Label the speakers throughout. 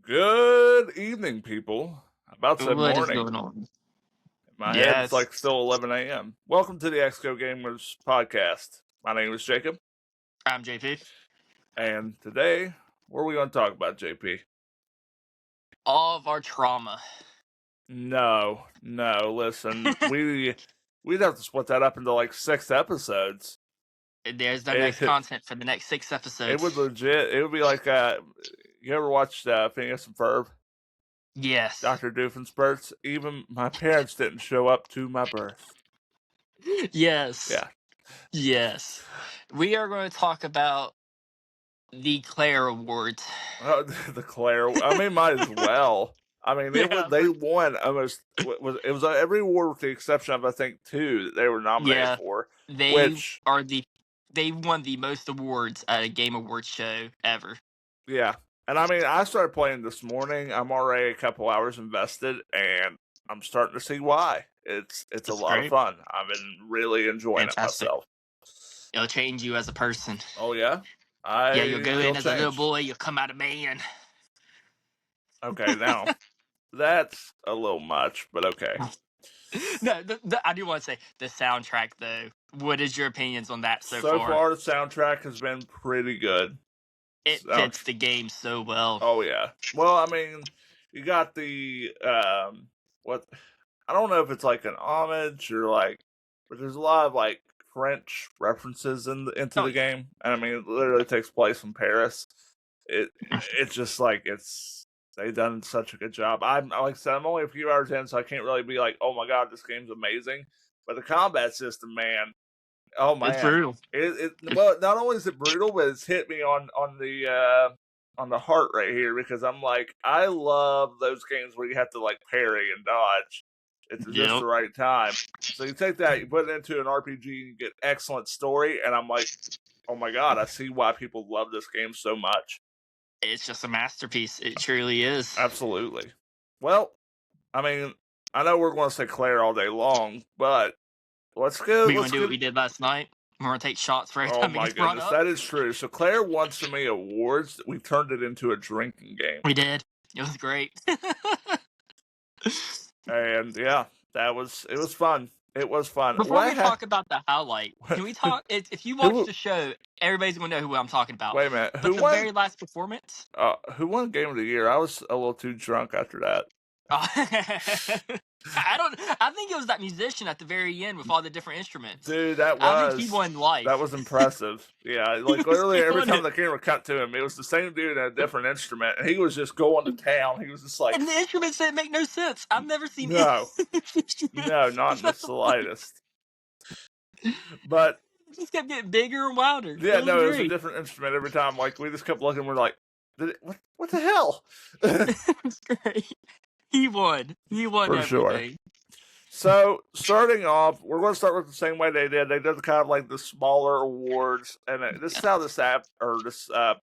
Speaker 1: Good evening, people. I'm about to say
Speaker 2: What is
Speaker 1: morning.
Speaker 2: going on?
Speaker 1: In my head, it's
Speaker 2: Yes.
Speaker 1: like still 11 a.m. Welcome to the Exco Gamers podcast. My name is Jacob,
Speaker 2: I'm JP.
Speaker 1: and today, what are we going to talk about, JP?
Speaker 2: All of our trauma.
Speaker 1: No, listen, we'd have to split that up into like 6 episodes.
Speaker 2: There's the next content for the next 6 episodes.
Speaker 1: It would be like, you ever watched Phineas and Ferb?
Speaker 2: Yes.
Speaker 1: Dr. Doofenshmirtz? Even my parents didn't show up to my birth.
Speaker 2: Yes.
Speaker 1: Yeah.
Speaker 2: Yes. We are going to talk about the Claire Awards.
Speaker 1: The Claire. I mean, might as well. I mean, they won almost. It was every award with the exception of I think 2 that they were nominated for.
Speaker 2: They won the most awards at a Game Awards show ever.
Speaker 1: Yeah, and I mean, I started playing this morning. I'm already a couple hours invested, and I'm starting to see why. It's a lot of fun. I've been really enjoying it myself.
Speaker 2: It'll change you as a person.
Speaker 1: Oh yeah,
Speaker 2: you'll go in as a little boy. You'll come out a man.
Speaker 1: Okay, now that's a little much, but okay.
Speaker 2: No, I do want to say the soundtrack, though. What is your opinions on that so far?
Speaker 1: So far, the soundtrack has been pretty good.
Speaker 2: It fits the game so well.
Speaker 1: Oh yeah. Well, I mean, you got the what? I don't know if it's like an homage or like, but there's a lot of like French references into the game, and I mean, it literally takes place in Paris. It's just like they've done such a good job. I'm like I said, I'm only a few hours in, so I can't really be like, oh my god, this game's amazing. But the combat system, man, oh man,
Speaker 2: it's brutal.
Speaker 1: Well, not only is it brutal, but it's hit me on the heart right here because I'm like, I love those games where you have to like parry and dodge at just the right time. So you take that, you put it into an RPG, you get excellent story, and I'm like, oh my god, I see why people love this game so much.
Speaker 2: It's just a masterpiece. It truly is.
Speaker 1: Absolutely. Well, I mean, I know we're going to say Claire all day long, but let's go.
Speaker 2: We're going to do what we did last night. We're going to take shots for every time it gets brought up.
Speaker 1: That is true. So Claire won so many awards that we turned it into a drinking game.
Speaker 2: We did. It was great.
Speaker 1: And yeah, it was fun. It was fun.
Speaker 2: Before we talk about the highlight, can we talk? If you watch the show, everybody's going to know who I'm talking about.
Speaker 1: Wait a minute.
Speaker 2: But the very last performance?
Speaker 1: Who won Game of the Year? I was a little too drunk after that.
Speaker 2: I think it was that musician at the very end with all the different instruments.
Speaker 1: Dude, I think
Speaker 2: he won life.
Speaker 1: That was impressive. Yeah, like literally every time the camera cut to him, it was the same dude in a different instrument, and he was just going to town. He was just like,
Speaker 2: and the instruments didn't make no sense. I've never seen
Speaker 1: no, not in the slightest. But
Speaker 2: it just kept getting bigger and wilder.
Speaker 1: Yeah, it was a different instrument every time. Like we just kept looking. We're like, what the hell?
Speaker 2: It's great. He won. He won
Speaker 1: for
Speaker 2: everything.
Speaker 1: Sure. So starting off, we're going to start with the same way they did. They did kind of like the smaller awards, and this is how this app or this.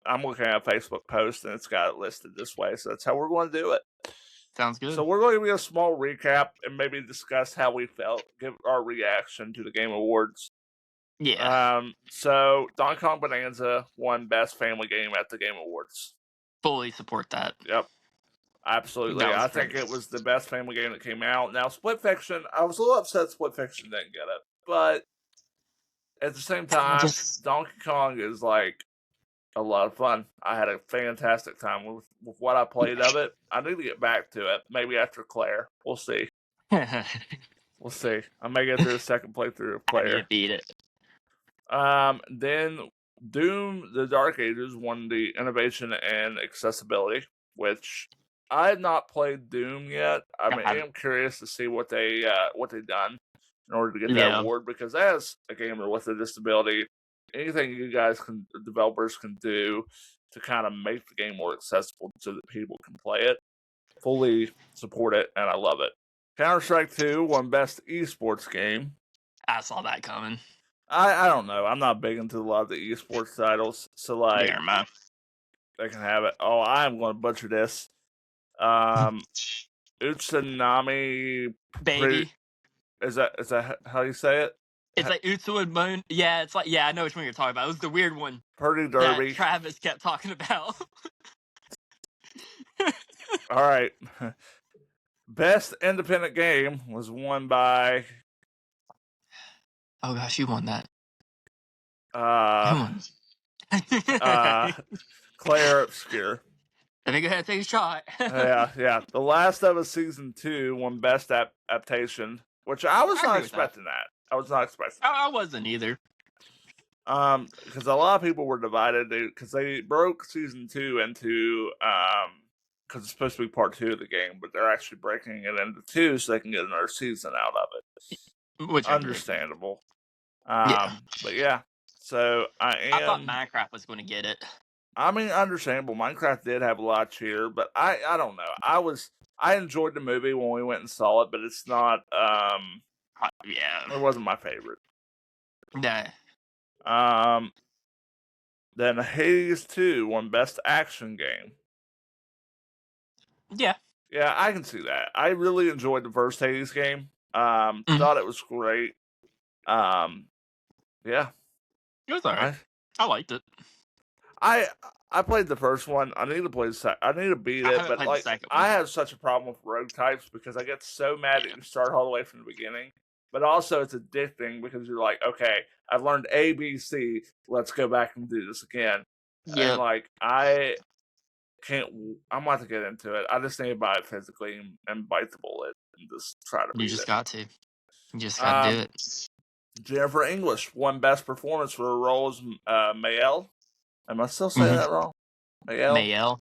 Speaker 1: I'm looking at a Facebook post, and it's got it listed this way. So that's how we're going to do it.
Speaker 2: Sounds good.
Speaker 1: So we're going to give you a small recap and maybe discuss how we felt, give our reaction to the Game Awards.
Speaker 2: Yeah.
Speaker 1: So Donkey Kong Bonanza won Best Family Game at the Game Awards.
Speaker 2: Fully support that.
Speaker 1: Yep. Absolutely. I think it was the best family game that came out. Now, Split Fiction, I was a little upset Split Fiction didn't get it. But at the same time, Donkey Kong is like a lot of fun. I had a fantastic time with what I played of it. I need to get back to it. Maybe after Claire. We'll see. We'll see. I may get through a second playthrough of Claire.
Speaker 2: I need to beat it.
Speaker 1: Then Doom, The Dark Ages won the Innovation and Accessibility, which I have not played Doom yet. I am curious to see what they've done in order to get that award, because as a gamer with a disability, anything you guys developers can do to kind of make the game more accessible so that people can play it, fully support it, and I love it. Counter-Strike 2 won Best Esports Game.
Speaker 2: I saw that coming.
Speaker 1: I don't know. I'm not big into a lot of the esports titles, so like they can have it. Oh, I am going to butcher this. Utsunami
Speaker 2: baby.
Speaker 1: Is that how you say it?
Speaker 2: It's like Utsu. Yeah, it's like I know which one you're talking about. It was the weird one.
Speaker 1: Purdy Derby.
Speaker 2: That Travis kept talking about.
Speaker 1: All right. Best independent game was won by
Speaker 2: Oh gosh, you won that.
Speaker 1: uh
Speaker 2: Who won?
Speaker 1: uh Claire Obscure.
Speaker 2: Let me go ahead and take a shot.
Speaker 1: Yeah. The Last of Us Season 2 won Best Adaptation, which I was
Speaker 2: I
Speaker 1: not
Speaker 2: agree with that.
Speaker 1: expecting that. I was not expecting
Speaker 2: I wasn't either.
Speaker 1: because a lot of people were divided because they broke Season 2 into because it's supposed to be part 2 of the game, but they're actually breaking it into 2 so they can get another season out of it.
Speaker 2: Which I agree.
Speaker 1: Understandable.
Speaker 2: Yeah.
Speaker 1: But yeah, so
Speaker 2: I thought Minecraft was going to get it.
Speaker 1: I mean, understandable. Minecraft did have a lot of cheer, but I don't know. I enjoyed the movie when we went and saw it, but it's not
Speaker 2: Yeah.
Speaker 1: it wasn't my favorite.
Speaker 2: Nah.
Speaker 1: Then Hades 2 won Best Action Game.
Speaker 2: Yeah.
Speaker 1: Yeah, I can see that. I really enjoyed the first Hades game.
Speaker 2: Mhm.
Speaker 1: Thought it was great. Yeah.
Speaker 2: It was alright. I liked it.
Speaker 1: I played the first one. I need to play the I need to beat
Speaker 2: I
Speaker 1: it,
Speaker 2: haven't
Speaker 1: but
Speaker 2: played the
Speaker 1: like
Speaker 2: second
Speaker 1: I
Speaker 2: one.
Speaker 1: have such a problem with rogue types because I get so mad that
Speaker 2: Yeah.
Speaker 1: you start all the way from the beginning. But also it's addicting because you're like, okay, I've learned A, B, C. Let's go back and do this again. And
Speaker 2: Yep.
Speaker 1: like I can't. I'm about to get into it. I just need to buy it physically and bite the bullet and just try to
Speaker 2: You
Speaker 1: beat
Speaker 2: just
Speaker 1: it.
Speaker 2: got to. You just got to do it.
Speaker 1: Jennifer English won Best Performance for her role as Mayel. Am I still saying
Speaker 2: Mhm.
Speaker 1: that wrong? Mayel?
Speaker 2: Mayel.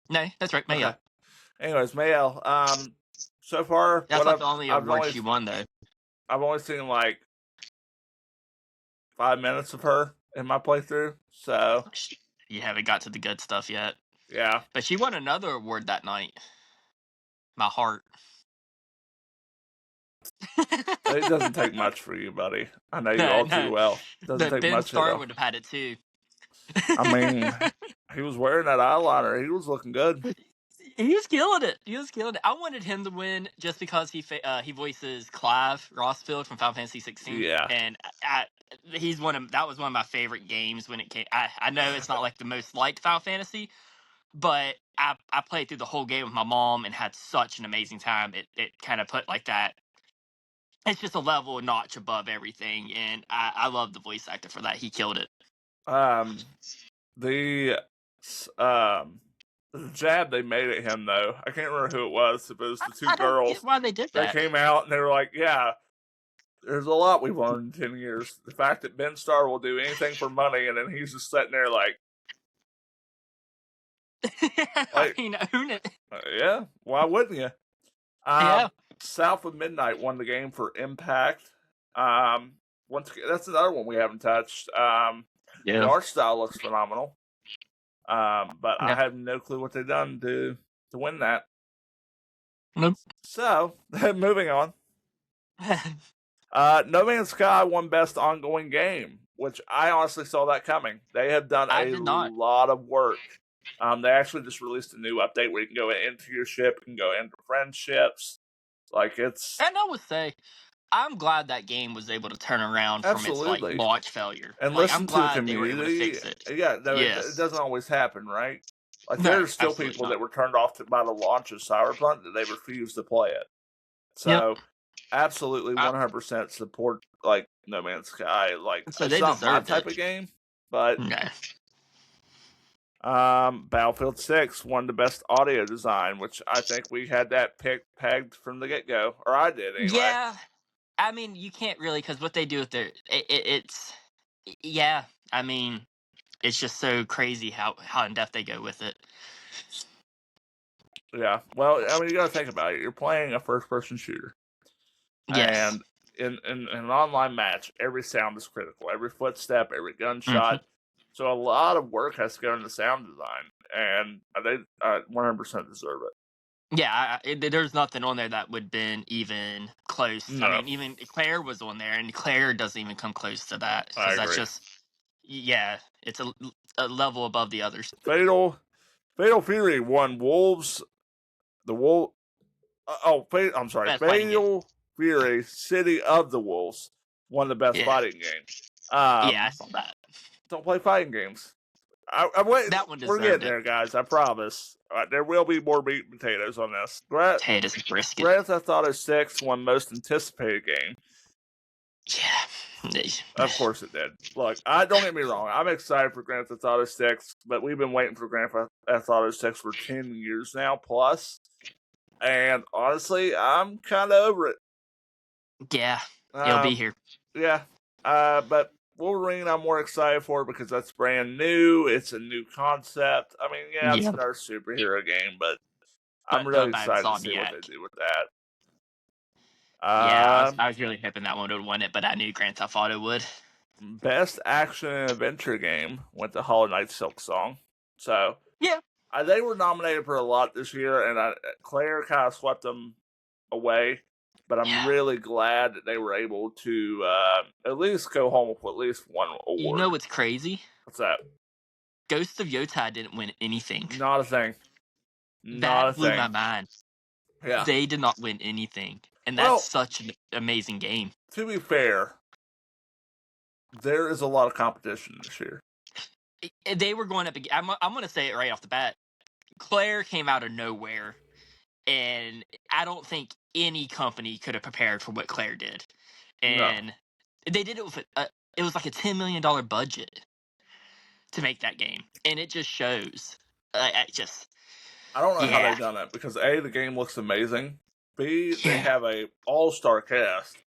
Speaker 2: No, that's right.
Speaker 1: Okay.
Speaker 2: Mayel.
Speaker 1: Anyways, Mayel. So far,
Speaker 2: That's
Speaker 1: what
Speaker 2: not the only
Speaker 1: I've
Speaker 2: award
Speaker 1: only
Speaker 2: she won, though.
Speaker 1: I've only seen like 5 minutes of her in my playthrough. So
Speaker 2: You haven't got to the good stuff yet.
Speaker 1: yeah,
Speaker 2: But she won another award that night. My heart.
Speaker 1: it doesn't take much for you, buddy. I know you
Speaker 2: No,
Speaker 1: all too
Speaker 2: no.
Speaker 1: well. Doesn't
Speaker 2: The
Speaker 1: take
Speaker 2: Ben
Speaker 1: much at
Speaker 2: Starr
Speaker 1: all.
Speaker 2: would have had it too.
Speaker 1: I mean, he was wearing that eyeliner. He was looking good.
Speaker 2: He was killing it. He was killing it. I wanted him to win just because he voices Clive Rossfield from Final Fantasy 16,
Speaker 1: Yeah.
Speaker 2: and that was one of my favorite games when it came. I know it's not like the most liked Final Fantasy, but I played through the whole game with my mom and had such an amazing time. It kind of put like that. It's just a level notch above everything, and I love the voice actor for that. He killed it.
Speaker 1: Um, the the jab they made at him though, I can't remember who it was. It was the two
Speaker 2: I don't get
Speaker 1: girls.
Speaker 2: why they did
Speaker 1: They
Speaker 2: that.
Speaker 1: came out and they were like, "Yeah, there's a lot we've learned in 10 years. The fact that Ben Starr will do anything for money, and then he's just sitting there like,
Speaker 2: I mean, own it.
Speaker 1: yeah, why wouldn't you?"
Speaker 2: Yeah.
Speaker 1: South of Midnight won the game for Impact. Once again, that's another one we haven't touched. The art style looks phenomenal. But I
Speaker 2: Yeah.
Speaker 1: have no clue what they've done to win that.
Speaker 2: Nope.
Speaker 1: So, moving on. No Man's Sky won Best Ongoing Game, which I honestly saw that coming. They have done
Speaker 2: I
Speaker 1: a
Speaker 2: did not.
Speaker 1: lot of work. They actually just released a new update where you can go into your ship, you can go into friendships. Like it's
Speaker 2: And I would say, I'm glad that game was able to turn around from its
Speaker 1: absolutely.
Speaker 2: launch failure.
Speaker 1: And
Speaker 2: Like, I'm
Speaker 1: listen to the
Speaker 2: glad they were able to
Speaker 1: community.
Speaker 2: fix it.
Speaker 1: Yeah, no, it
Speaker 2: Yes.
Speaker 1: doesn't always happen, right? Like
Speaker 2: No,
Speaker 1: there's still
Speaker 2: absolutely
Speaker 1: people
Speaker 2: not.
Speaker 1: that were turned off by the launch of Cyberpunk that they refuse to play it. So
Speaker 2: Yep.
Speaker 1: absolutely 100% support like No Man's Sky. Like
Speaker 2: So
Speaker 1: it's
Speaker 2: they
Speaker 1: not my
Speaker 2: deserved
Speaker 1: type
Speaker 2: it.
Speaker 1: of game, but
Speaker 2: No.
Speaker 1: Battlefield 6 won the best audio design, which I think we had that pegged from the get go, or I did anyway.
Speaker 2: Yeah. I mean, you can't really, because what they do with it's yeah. I mean, it's just so crazy how in depth they go with it.
Speaker 1: Yeah. Well, I mean, you got to think about it. You're playing a first person shooter.
Speaker 2: Yes.
Speaker 1: And in an online match, every sound is critical. Every footstep, every gunshot. So a lot of work has to go into sound design, and they 100% deserve it.
Speaker 2: Yeah, there's nothing on there that would have been even close.
Speaker 1: No.
Speaker 2: I mean, even Claire was on there, and Claire doesn't even come close to that.
Speaker 1: I
Speaker 2: Because that's
Speaker 1: agree.
Speaker 2: just, yeah, it's a level above the others.
Speaker 1: Fatal Fury won Wolves. The Wolf. I'm sorry.
Speaker 2: Best fighting game.
Speaker 1: Fatal Fury City of the Wolves won the best fighting game.
Speaker 2: Yeah, I saw that.
Speaker 1: Don't play fighting games. I'm waiting.
Speaker 2: That one
Speaker 1: We're
Speaker 2: deserved
Speaker 1: getting
Speaker 2: it.
Speaker 1: there, guys. I promise. There will be more meat and potatoes on this.
Speaker 2: Potatoes and brisket.
Speaker 1: Grand Theft Auto 6 won most anticipated game.
Speaker 2: Yeah.
Speaker 1: Of course it did. Look, don't get me wrong. I'm excited for Grand Theft Auto 6, but we've been waiting for Grand Theft Auto 6 for 10 years now plus. And honestly, I'm kind of over it.
Speaker 2: Yeah, it'll be here.
Speaker 1: Yeah. But Wolverine, I'm more excited for because that's brand new. It's a new concept. I mean, yeah, it's another superhero game, but I'm really excited to see what they do with that.
Speaker 2: Yeah, I was really hoping that one would win it, but I knew Grand Theft Auto would.
Speaker 1: Best action and adventure game went to Hollow Knight Silk Song. So
Speaker 2: yeah,
Speaker 1: they were nominated for a lot this year, and Claire kind of swept them away. But I'm really glad that they were able to at least go home with at least one award.
Speaker 2: You know what's crazy?
Speaker 1: What's that?
Speaker 2: Ghost of Yotai didn't win anything.
Speaker 1: Not a thing.
Speaker 2: That blew my mind.
Speaker 1: Yeah.
Speaker 2: They did not win anything. And that's such an amazing game.
Speaker 1: To be fair, there is a lot of competition this year.
Speaker 2: They were going up again. I'm going to say it right off the bat. Claire came out of nowhere. And I don't think any company could have prepared for what Claire did. And they did it with it was like a $10 million budget to make that game. And it just shows. I
Speaker 1: don't know how they've done it because A, the game looks amazing. B, they have a all-star cast.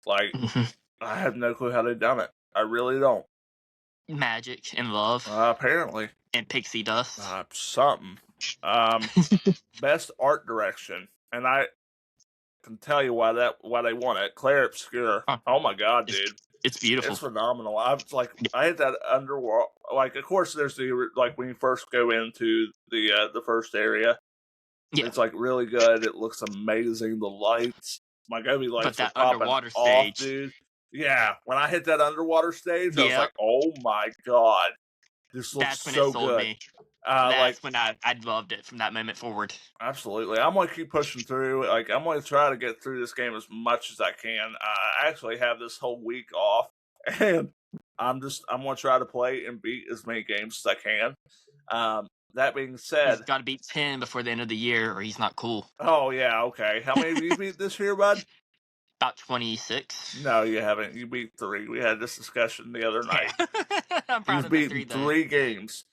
Speaker 1: Like, I have no clue how they've done it. I really don't.
Speaker 2: Magic and love.
Speaker 1: Apparently.
Speaker 2: And pixie dust.
Speaker 1: Something. Best art direction. And I can tell you why they won it. Claire Obscure. Oh my god, dude.
Speaker 2: It's beautiful.
Speaker 1: It's phenomenal. I had that underworld. Like, of course, there's the when you first go into the first area. Yeah. It's like really good. It looks amazing. The lights, my Gobi lights are popping
Speaker 2: underwater
Speaker 1: off, dude. Yeah, when I hit that underwater stage, I was like, "Oh my god, this looks so good." That's when it sold me.
Speaker 2: That's when I loved it from that moment forward.
Speaker 1: Absolutely, I'm gonna keep pushing through. Like, I'm gonna try to get through this game as much as I can. I actually have this whole week off, and I'm gonna try to play and beat as many games as I can. That being said,
Speaker 2: he's got to beat 10 before the end of the year, or he's not cool.
Speaker 1: Oh yeah, okay. How many have you beat this year, bud?
Speaker 2: About 26.
Speaker 1: No, you haven't. You beat 3. We had this discussion the other night.
Speaker 2: I'm proud
Speaker 1: You've beaten 3 games.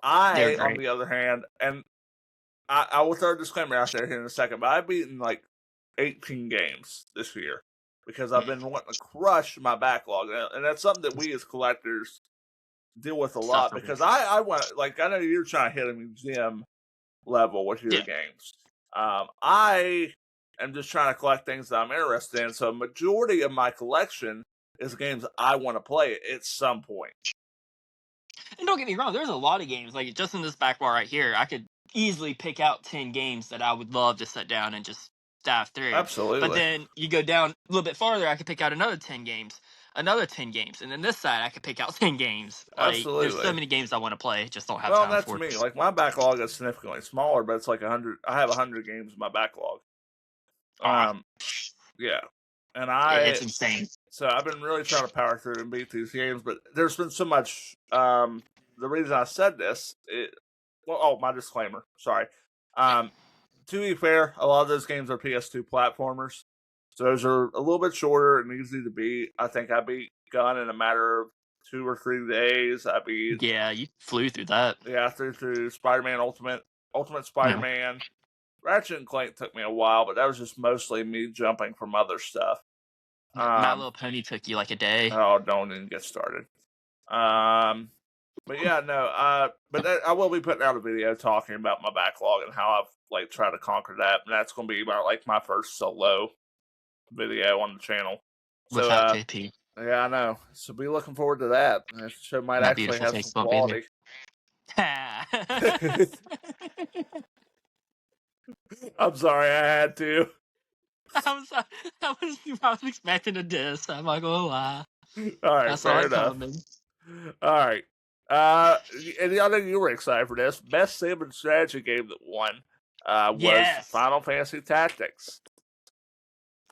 Speaker 1: I, on the other hand, and I will throw a disclaimer out there here in a second, but I've beaten like 18 games this year because I've been wanting to crush my backlog, and that's something that we as collectors deal with a lot because I want, like, I know you're trying to hit a museum level with your games. I am just trying to collect things that I'm interested in, so a majority of my collection is games I want to play at some point.
Speaker 2: And don't get me wrong, there's a lot of games, like just in this back bar right here, I could easily pick out 10 games that I would love to sit down and just dive through.
Speaker 1: Absolutely.
Speaker 2: But then you go down a little bit farther, I could pick out another 10 games, and then this side I could pick out 10 games. Like,
Speaker 1: absolutely.
Speaker 2: There's so many games I want to play, just don't have time for it.
Speaker 1: Well, that's me. Like, my backlog is significantly smaller, but it's like 100. I have 100 games in my backlog. Yeah. And
Speaker 2: it's insane.
Speaker 1: So I've been really trying to power through and beat these games, but there's been so much. The reason I said this, my disclaimer. Sorry. To be fair, a lot of those games are PS2 platformers, so those are a little bit shorter and easy to beat. I think I beat Gun in a matter of 2 or 3 days.
Speaker 2: Yeah, you flew through that.
Speaker 1: Yeah, I through Spider-Man Ultimate Spider-Man. Yeah. Ratchet and Clank took me a while, but that was just mostly me jumping from other stuff.
Speaker 2: My Little Pony took you like a day.
Speaker 1: Oh, don't even get started. But yeah, no. But I will be putting out a video talking about my backlog and how I've tried to conquer that, and that's going to be about my first solo video on the channel.
Speaker 2: Without JP.
Speaker 1: Yeah, I know. So be looking forward to that. That show might actually have some quality. I'm sorry, I had to.
Speaker 2: I was expecting a diss. I'm not gonna lie.
Speaker 1: All right, fair enough. All right. And I know you were excited for this. Best sim and strategy game that won was Final Fantasy Tactics.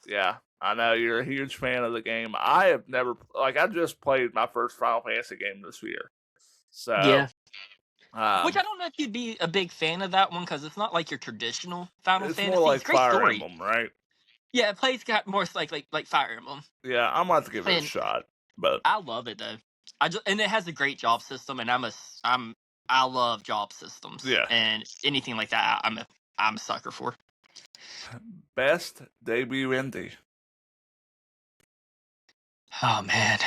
Speaker 1: Yeah, I know you're a huge fan of the game. I have never I just played my first Final Fantasy game this year. So
Speaker 2: Which I don't know if you'd be a big fan of that one because it's not like your traditional Final
Speaker 1: It's more
Speaker 2: Fantasy. It's
Speaker 1: like
Speaker 2: a great
Speaker 1: Fire
Speaker 2: story.
Speaker 1: Emblem, right?
Speaker 2: Yeah, it plays got more like Fire Emblem,
Speaker 1: Yeah, I'm gonna have to give it a
Speaker 2: and
Speaker 1: shot. But
Speaker 2: I love it though. And it has a great job system, and I love job systems
Speaker 1: yeah,
Speaker 2: and anything like that. I'm a sucker for.
Speaker 1: best debut indie.
Speaker 2: Oh man,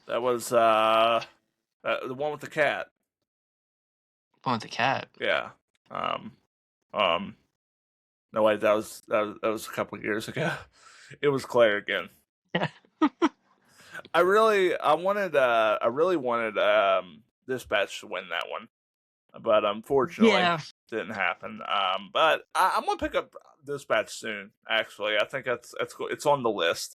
Speaker 1: That was the one with the cat.
Speaker 2: one with the cat.
Speaker 1: Yeah. Um. Um. No wait, that was a couple of years ago. It was Claire again. I really wanted Dispatch to win that one, but unfortunately
Speaker 2: Yeah,
Speaker 1: didn't happen. But I'm gonna pick up Dispatch soon. Actually, I think that's cool. It's on the list.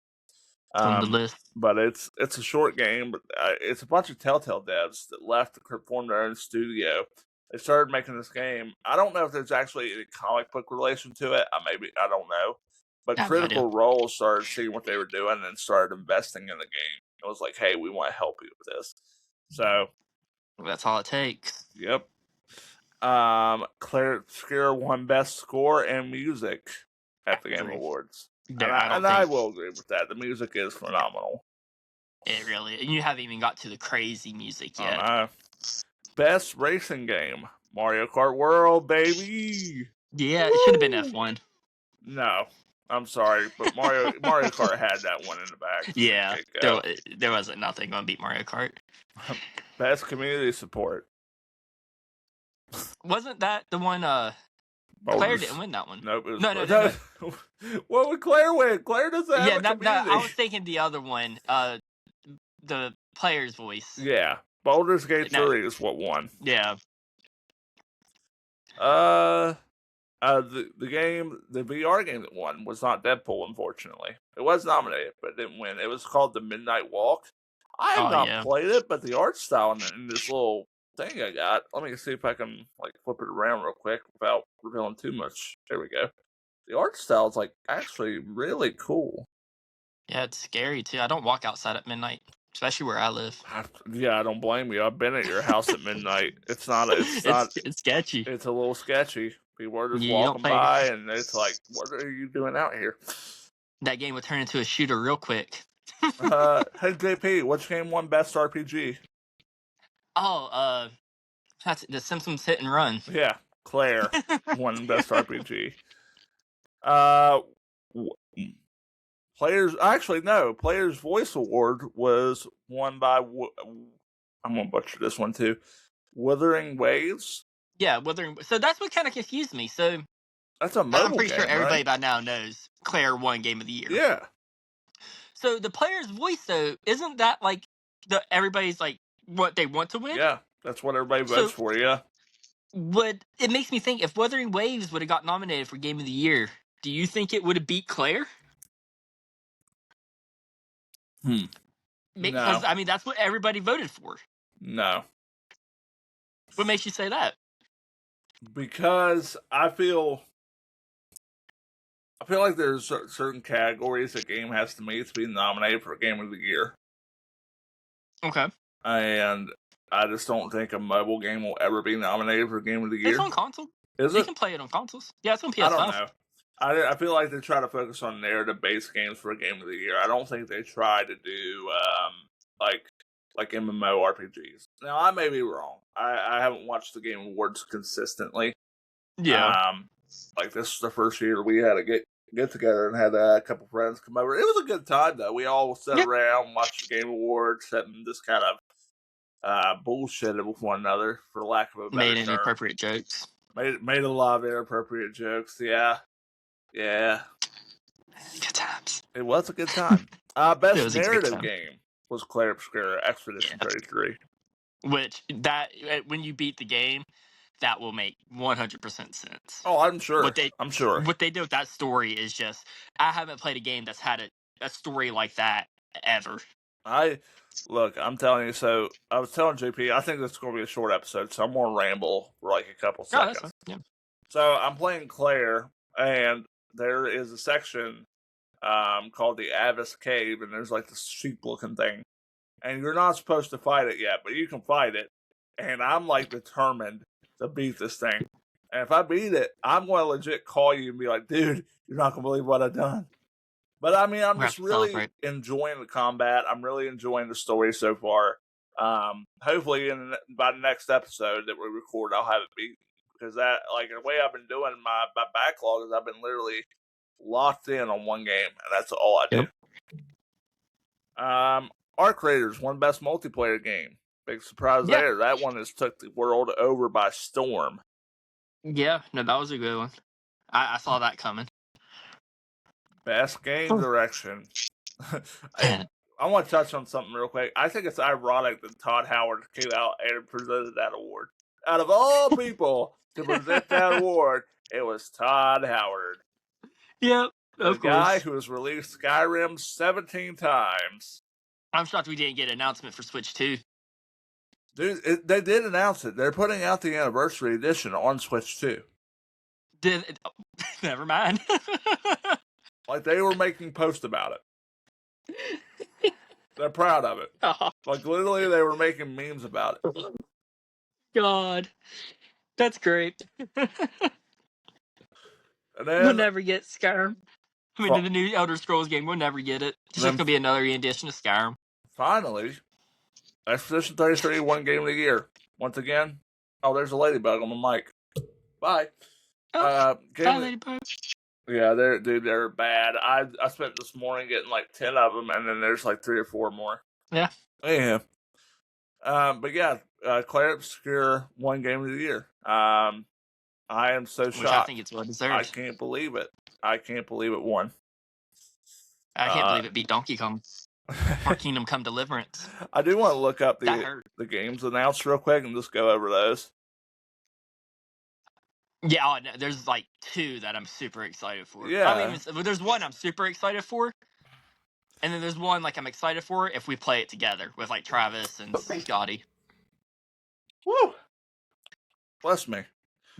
Speaker 2: it's on the
Speaker 1: Um,
Speaker 2: list.
Speaker 1: but it's a short game. But it's a bunch of Telltale devs that left to form their own studio. They started making this game. I don't know if there's actually a comic book relation to it. I don't know. But
Speaker 2: I have no idea.
Speaker 1: Critical Role started seeing what they were doing and started investing in the game. It was like, hey, we want to help you with this. So,
Speaker 2: That's all it takes.
Speaker 1: yep. Claire Obscura won Best Score and Music at the Game
Speaker 2: Agree.
Speaker 1: Awards.
Speaker 2: There, I don't
Speaker 1: And I
Speaker 2: think
Speaker 1: will agree with that. The music is phenomenal.
Speaker 2: it really. You haven't even got to the crazy music
Speaker 1: I don't
Speaker 2: yet.
Speaker 1: know. Best Racing Game. Mario Kart World, baby!
Speaker 2: Yeah, it should have been
Speaker 1: Woo!
Speaker 2: F1.
Speaker 1: No. I'm sorry, but Mario Kart had that one in the bag from the
Speaker 2: Yeah,
Speaker 1: get-go.
Speaker 2: there wasn't nothing gonna beat Mario Kart.
Speaker 1: Best Community Support.
Speaker 2: Wasn't that the one? Claire
Speaker 1: Boulders.
Speaker 2: didn't win that one.
Speaker 1: Nope. It was
Speaker 2: No.
Speaker 1: What would Claire win? Claire doesn't have
Speaker 2: Yeah,
Speaker 1: a
Speaker 2: no,
Speaker 1: community.
Speaker 2: I was thinking the other one. The player's voice.
Speaker 1: Yeah. Baldur's Gate
Speaker 2: No,
Speaker 1: 3 is what won.
Speaker 2: yeah.
Speaker 1: The VR game that won was not Deadpool, unfortunately. It was nominated, but it didn't win. It was called The Midnight Walk. I have
Speaker 2: Oh
Speaker 1: not
Speaker 2: yeah.
Speaker 1: played it, but the art style in this little thing I got. Let me see if I can flip it around real quick without revealing too much. There we go. The art style is actually really cool.
Speaker 2: Yeah, it's scary too. I don't walk outside at midnight, especially where I live.
Speaker 1: Yeah, I don't blame you. I've been at your house at midnight. It's not. It's not.
Speaker 2: It's sketchy.
Speaker 1: It's a little sketchy. People are just
Speaker 2: You don't
Speaker 1: walking
Speaker 2: play
Speaker 1: by, and it's like, what are you doing out here?
Speaker 2: that game would turn into a shooter real quick.
Speaker 1: Hey JP, which game won Best RPG?
Speaker 2: Oh, that's the Simpsons Hit and Run.
Speaker 1: Yeah, Claire won Best RPG. Uh, Players Voice Award was won by. I'm gonna butcher this one too. Wuthering Waves.
Speaker 2: Yeah, Wuthering. So that's what kind of confused me. So
Speaker 1: That's a
Speaker 2: I'm
Speaker 1: mobile
Speaker 2: pretty sure
Speaker 1: game,
Speaker 2: everybody
Speaker 1: right?
Speaker 2: by now knows Claire won Game of the Year.
Speaker 1: Yeah.
Speaker 2: So the player's voice, though, isn't that like everybody's like what they want to win?
Speaker 1: Yeah, that's what everybody votes
Speaker 2: So
Speaker 1: for. Yeah.
Speaker 2: it makes me think if Wuthering Waves would have got nominated for Game of the Year, do you think it would have beat Claire?
Speaker 1: No.
Speaker 2: Because I mean that's what everybody voted for.
Speaker 1: No.
Speaker 2: What makes you say that?
Speaker 1: Because I feel like there's certain categories a game has to meet to be nominated for Game of the Year.
Speaker 2: Okay.
Speaker 1: And I just don't think a mobile game will ever be nominated for Game of the Year.
Speaker 2: It's on console.
Speaker 1: Is
Speaker 2: You
Speaker 1: it?
Speaker 2: can play it on consoles. Yeah, it's on PS5.
Speaker 1: I don't know. I feel like they try to focus on narrative-based games for Game of the Year. I don't think they try to do like MMORPGs. Now, I may be wrong. I haven't watched the Game Awards consistently.
Speaker 2: Yeah.
Speaker 1: Like this is the first year we had a get together and had a couple friends come over. It was a good time though. We all sat around, watched the Game Awards, and just kind of bullshitted with one another, for lack of a better
Speaker 2: Made
Speaker 1: term.
Speaker 2: inappropriate jokes.
Speaker 1: Made a lot of inappropriate jokes. Yeah.
Speaker 2: Good times.
Speaker 1: It was a good time. Best
Speaker 2: was a great
Speaker 1: narrative
Speaker 2: time.
Speaker 1: game was Claire Obscura Expedition 33.
Speaker 2: Which that when you beat the game, that will make 100% sense.
Speaker 1: Oh, I'm sure.
Speaker 2: I'm sure. What they do with that story is just I haven't played a game that's had a story like that ever.
Speaker 1: I'm telling you. So I was telling JP, I think this is going to be a short episode, so I'm going to ramble for like a couple seconds.
Speaker 2: That's fine. Yeah.
Speaker 1: So I'm playing Claire, and there is a section called the Avis Cave, and there's like this sheep-looking thing, and you're not supposed to fight it yet, but you can fight it. and I'm like determined to beat this thing. And if I beat it, I'm going to legit call you and be like, dude, you're not going to believe what I've done. But I mean, I'm
Speaker 2: We're gonna have
Speaker 1: just
Speaker 2: to
Speaker 1: really
Speaker 2: celebrate.
Speaker 1: enjoying the combat. I'm really enjoying the story so far. Hopefully, by the next episode that we record, I'll have it beat, because that, like, the way I've been doing my backlog is I've been literally locked in on one game, and that's all I do. Arc Raiders won best multiplayer game. Big surprise there. That one has took the world over by storm.
Speaker 2: Yeah, no, that was a good one. I saw that coming.
Speaker 1: Best game direction. I want to touch on something real quick. I think it's ironic that Todd Howard came out and presented that award. Out of all people to present that award, it was Todd Howard.
Speaker 2: Yep,
Speaker 1: The
Speaker 2: of
Speaker 1: guy
Speaker 2: course.
Speaker 1: who has released Skyrim 17 times.
Speaker 2: I'm shocked we didn't get an announcement for Switch 2.
Speaker 1: Dude, they did announce it. They're putting out the anniversary edition on Switch 2.
Speaker 2: Never mind.
Speaker 1: Like, they were making posts about it. They're proud of it.
Speaker 2: Oh,
Speaker 1: Like, literally, they were making memes about it.
Speaker 2: God. That's great.
Speaker 1: And
Speaker 2: We'll
Speaker 1: then,
Speaker 2: never get Skyrim. I mean, the new Elder Scrolls game, we'll never get it. It's just going to be another edition of Skyrim.
Speaker 1: Finally, Expedition 33 won Game of the Year. Once again, oh, there's a ladybug on the mic. Bye.
Speaker 2: Oh, bye, ladybug.
Speaker 1: Yeah, they're bad. I spent this morning getting like 10 of them, and then there's like 3 or 4 more.
Speaker 2: Yeah.
Speaker 1: Yeah. But yeah, Claire Obscure won Game of the Year. I am so shocked.
Speaker 2: Which I think it's well deserved.
Speaker 1: I can't believe it. I can't believe it won.
Speaker 2: I can't believe it beat Donkey Kong or Kingdom Come Deliverance.
Speaker 1: I do want to look up the games announced real quick and just go over those.
Speaker 2: Yeah, there's like 2 that I'm super excited for.
Speaker 1: Yeah.
Speaker 2: I mean, there's one I'm super excited for, and then there's one like I'm excited for if we play it together with like Travis and Scotty.
Speaker 1: Woo! Bless me.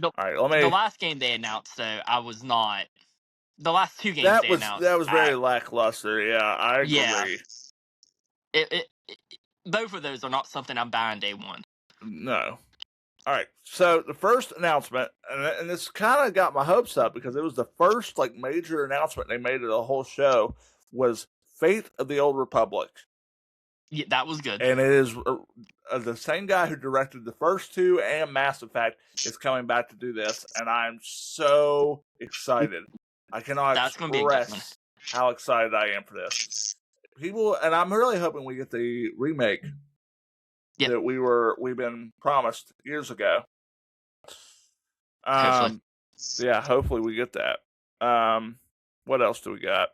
Speaker 1: All right,
Speaker 2: The last game they announced, though, I was not. The last 2 games announced.
Speaker 1: That was very lackluster. Yeah, I agree.
Speaker 2: Yeah. Both of those are not something I'm buying day one.
Speaker 1: No. All right. So the first announcement, and this kind of got my hopes up because it was the first like major announcement they made of the whole show, was Fate of the Old Republic.
Speaker 2: Yeah, that was good.
Speaker 1: And it is the same guy who directed the first 2 and Mass Effect is coming back to do this, and I'm so excited. I cannot express how excited I am for this. And I'm really hoping we get the remake that we've been promised years ago.
Speaker 2: Hopefully.
Speaker 1: Yeah, hopefully we get that. What else do we got?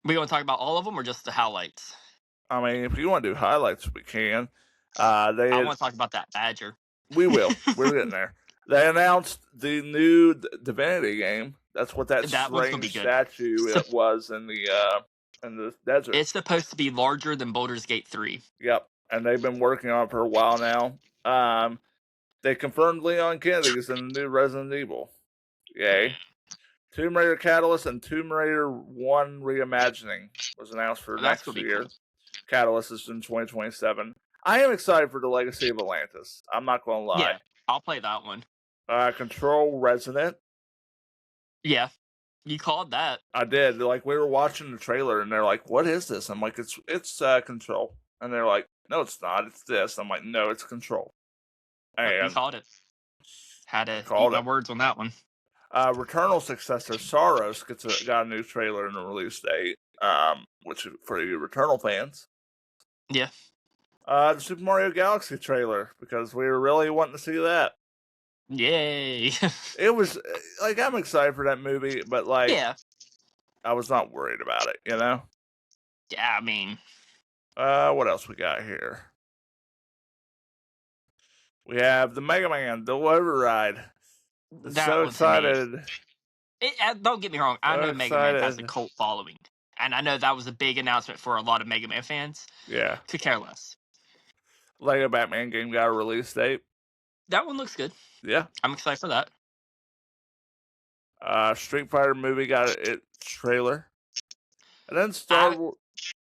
Speaker 2: We want to talk about all of them or just the highlights?
Speaker 1: I mean, if you want to do highlights, we can.
Speaker 2: I want to talk about that Badger.
Speaker 1: We will. We're getting there. They announced the new Divinity game. That's what that strange statue was in the desert.
Speaker 2: It's supposed to be larger than Baldur's Gate 3.
Speaker 1: Yep, and they've been working on it for a while now. They confirmed Leon Kennedy's in the new Resident Evil. Yay. Tomb Raider Catalyst and Tomb Raider 1 Reimagining was announced for next year. Cool. Catalyst is in 2027. I am excited for the Legacy of Atlantis. I'm not going to lie.
Speaker 2: Yeah, I'll play that one.
Speaker 1: Control Resonant.
Speaker 2: Yeah, you called that.
Speaker 1: I did. Like, we were watching the trailer, and they're like, "What is this?" I'm like, "It's Control," and they're like, "No, it's not. It's this." I'm like, "No, it's Control."
Speaker 2: And you called it. Had to eat my words on that one.
Speaker 1: Returnal successor Saros got a new trailer and a release date, which for you Returnal fans.
Speaker 2: Yeah.
Speaker 1: The Super Mario Galaxy trailer, because we were really wanting to see that.
Speaker 2: Yay!
Speaker 1: It was like, I'm excited for that movie, but like,
Speaker 2: yeah,
Speaker 1: I was not worried about it, you know?
Speaker 2: Yeah, I mean,
Speaker 1: what else we got here? We have the Mega Man, the Override. So excited.
Speaker 2: Don't get me wrong. I know Mega Man has a cult following. And I know that was a big announcement for a lot of Mega Man fans.
Speaker 1: Yeah.
Speaker 2: Could care less.
Speaker 1: Lego Batman game got a release date.
Speaker 2: That one looks good.
Speaker 1: Yeah.
Speaker 2: I'm excited for that.
Speaker 1: Street Fighter movie got its trailer. And then Star Wars.